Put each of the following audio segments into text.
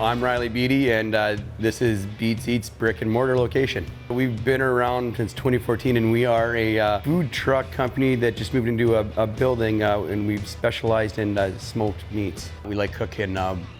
I'm Riley Beatty, and this is Beatz Eatz brick and mortar location. We've been around since 2014, and we are a food truck company that just moved into a building, and we've specialized in smoked meats. We like cooking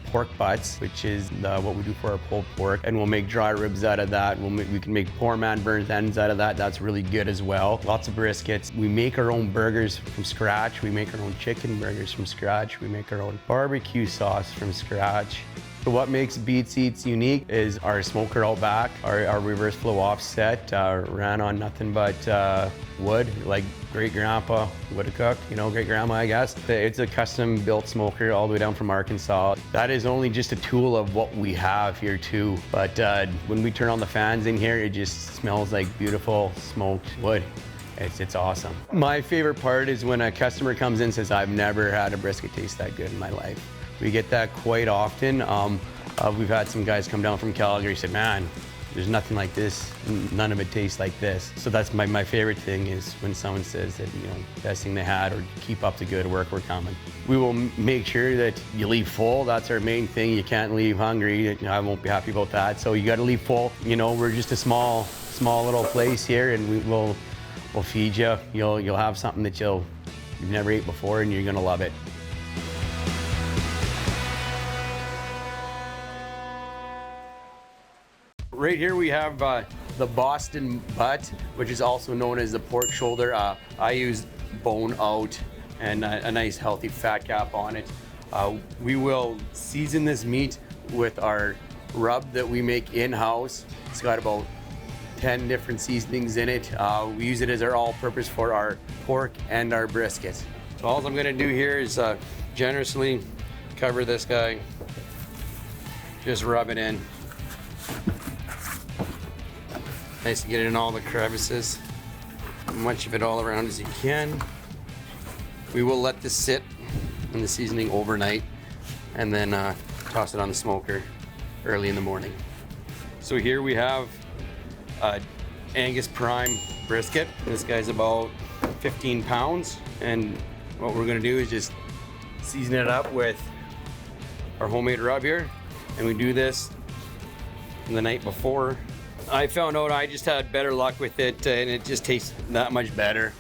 pork butts, which is what we do for our pulled pork, and we'll make dry ribs out of that. We can make poor man burns ends out of that. That's really good as well. Lots of briskets. We make our own burgers from scratch. We make our own chicken burgers from scratch. We make our own barbecue sauce from scratch. So what makes Beatz Eatz unique is our smoker out back, our reverse flow offset, ran on nothing but wood, like great grandpa would have cooked, great grandma, I guess. It's a custom built smoker all the way down from Arkansas. That is only just a tool of what we have here too. But when we turn on the fans in here, it just smells like beautiful smoked wood. It's awesome. My favorite part is when a customer comes in and says, I've never had a brisket taste that good in my life. We get that quite often. We've had some guys come down from Calgary and say, man, there's nothing like this. None of it tastes like this. So that's my favorite thing is when someone says that, best thing they had, or keep up the good work, we're coming. We will make ssure that you leave full. That's our main thing. You can't leave hungry. I won't be happy about that. So you got to leave full. We're just a small little place here, and we'll feed you. You'll have something that you've never ate before, and you're gonna love it. Right here we have the Boston butt, which is also known as the pork shoulder. I use bone out and a nice healthy fat cap on it. We will season this meat with our rub that we make in-house. It's got about 10 different seasonings in it. We use it as our all-purpose for our pork and our brisket. So all I'm gonna do here is generously cover this guy, just rub it in. Nice to get it in all the crevices, as much of it all around as you can. We will let this sit in the seasoning overnight and then toss it on the smoker early in the morning. So here we have Angus Prime brisket. This guy's about 15 pounds, and what we're gonna do is just season it up with our homemade rub here, and we do this the night before. I found out I just had better luck with it, and it just tastes that much better.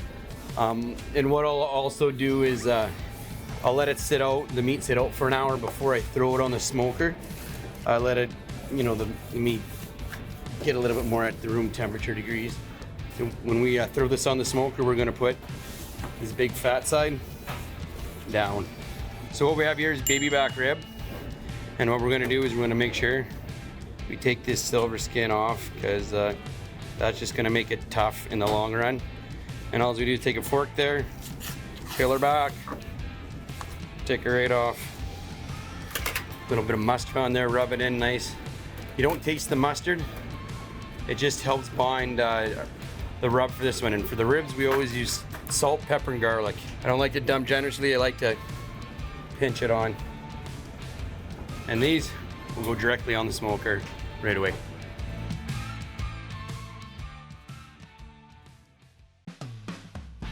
And what I'll also do is I'll let it sit out, the meat sit out for an hour before I throw it on the smoker. I let it, the meat get a little bit more at the room temperature degrees. So when we throw this on the smoker, we're gonna put this big fat side down. So what we have here is baby back rib. And what we're gonna do is we're gonna make sure we take this silver skin off, because that's just gonna make it tough in the long run. And all we do is take a fork there, peel her back, take her right off. A little bit of mustard on there, rub it in nice. You don't taste the mustard. It just helps bind the rub for this one. And for the ribs, we always use salt, pepper, and garlic. I don't like to dump generously, I like to pinch it on. And these will go directly on the smoker right away.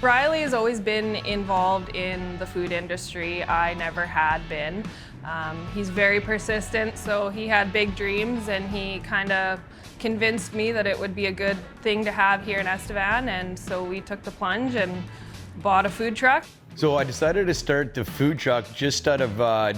Riley has always been involved in the food industry. I never had been. He's very persistent, so he had big dreams, and he kind of convinced me that it would be a good thing to have here in Estevan, and so we took the plunge and bought a food truck. So I decided to start the food truck just out of,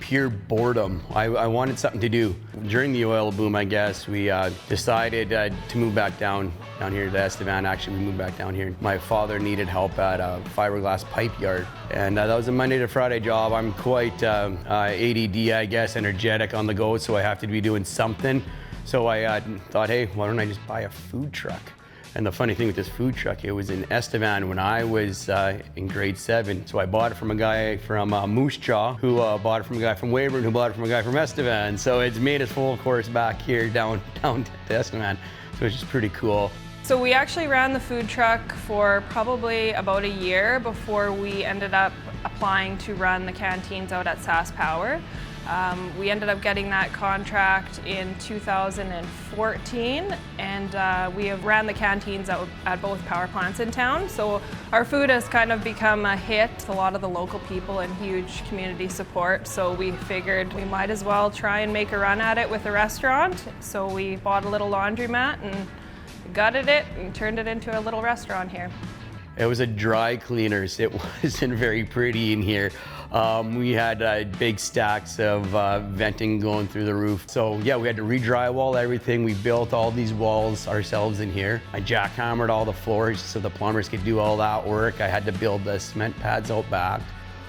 pure boredom. I wanted something to do. During the oil boom, I guess, we decided to move back down here to Estevan. Actually, we moved back down here. My father needed help at a fiberglass pipe yard, and that was a Monday to Friday job. I'm quite ADD, I guess, energetic on the go, so I have to be doing something. So I thought, hey, why don't I just buy a food truck? And the funny thing with this food truck, it was in Estevan when I was in grade 7. So I bought it from a guy from Moose Jaw, who bought it from a guy from Weyburn, who bought it from a guy from Estevan. So it's made its full course back here down to Estevan. So it's just pretty cool. So we actually ran the food truck for probably about a year before we ended up applying to run the canteens out at Saskatchewan. We ended up getting that contract in 2014, and we have ran the canteens at both power plants in town. So our food has kind of become a hit. A lot of the local people and huge community support. So we figured we might as well try and make a run at it with a restaurant. So we bought a little laundromat and gutted it and turned it into a little restaurant here. It was a dry cleaners. It wasn't very pretty in here. We had big stacks of venting going through the roof. So yeah, we had to re-drywall everything. We built all these walls ourselves in here. I jackhammered all the floors so the plumbers could do all that work. I had to build the cement pads out back.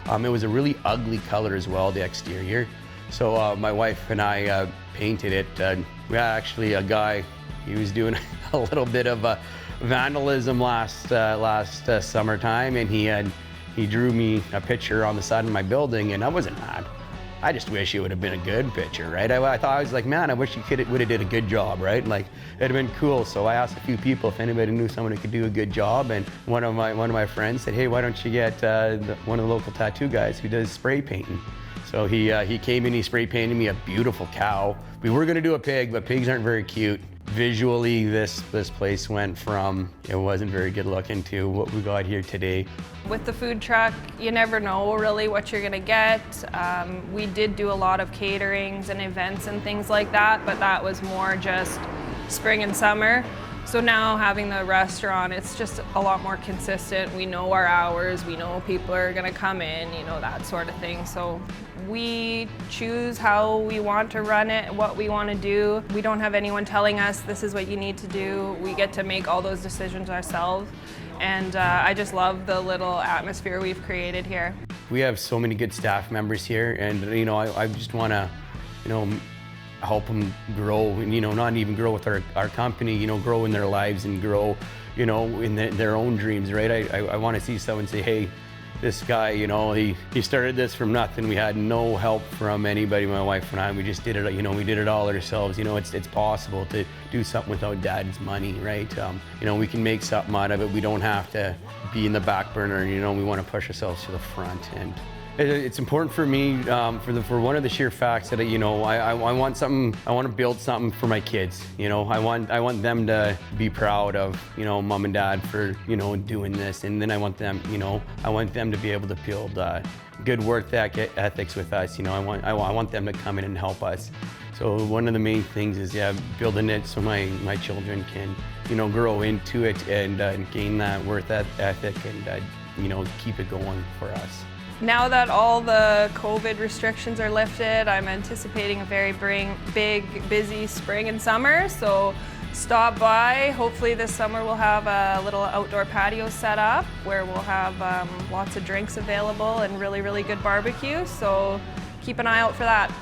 It was a really ugly color as well, the exterior. So my wife and I painted it. We had actually a guy, he was doing a little bit of vandalism last summertime, and he drew me a picture on the side of my building, and I wasn't mad. I just wish it would have been a good picture, right? I was like, man, I wish he would have did a good job, right? Like, it'd have been cool. So I asked a few people if anybody knew someone who could do a good job, and one of my friends said, hey, why don't you get one of the local tattoo guys who does spray painting? So he came in, he spray painted me a beautiful cow. We were gonna do a pig, but pigs aren't very cute. Visually, this place went from, it wasn't very good looking, to what we got here today. With the food truck, you never know really what you're gonna get. We did do a lot of caterings and events and things like that, but that was more just spring and summer. So now having the restaurant, it's just a lot more consistent. We know our hours, we know people are gonna come in, you know, that sort of thing. So we choose how we want to run it, what we want to do. We don't have anyone telling us this is what you need to do. We get to make all those decisions ourselves. And I just love the little atmosphere we've created here. We have so many good staff members here, and you know, I just want to, you know, help them grow, and you know, not even grow with our company, you know, grow in their lives and grow, you know, in their own dreams, right? I want to see someone say, hey, this guy, you know, he started this from nothing. We had no help from anybody, my wife and I. We just did it, you know, we did it all ourselves. You know, it's possible to do something without dad's money, right? You know, we can make something out of it. We don't have to be in the back burner. You know, we want to push ourselves to the front. And it's important for me, for one of the sheer facts that, you know, I want something, I want to build something for my kids. You know, I want them to be proud of, you know, mom and dad for, you know, doing this. And then I want them, you know, I want them to be able to build good work ethics with us. You know, I want them to come in and help us. So one of the main things is, yeah, building it so my children can, you know, grow into it and gain that work ethic and, you know, keep it going for us. Now that all the COVID restrictions are lifted, I'm anticipating a very big, busy spring and summer. So stop by. Hopefully this summer we'll have a little outdoor patio set up where we'll have lots of drinks available and really, really good barbecue. So keep an eye out for that.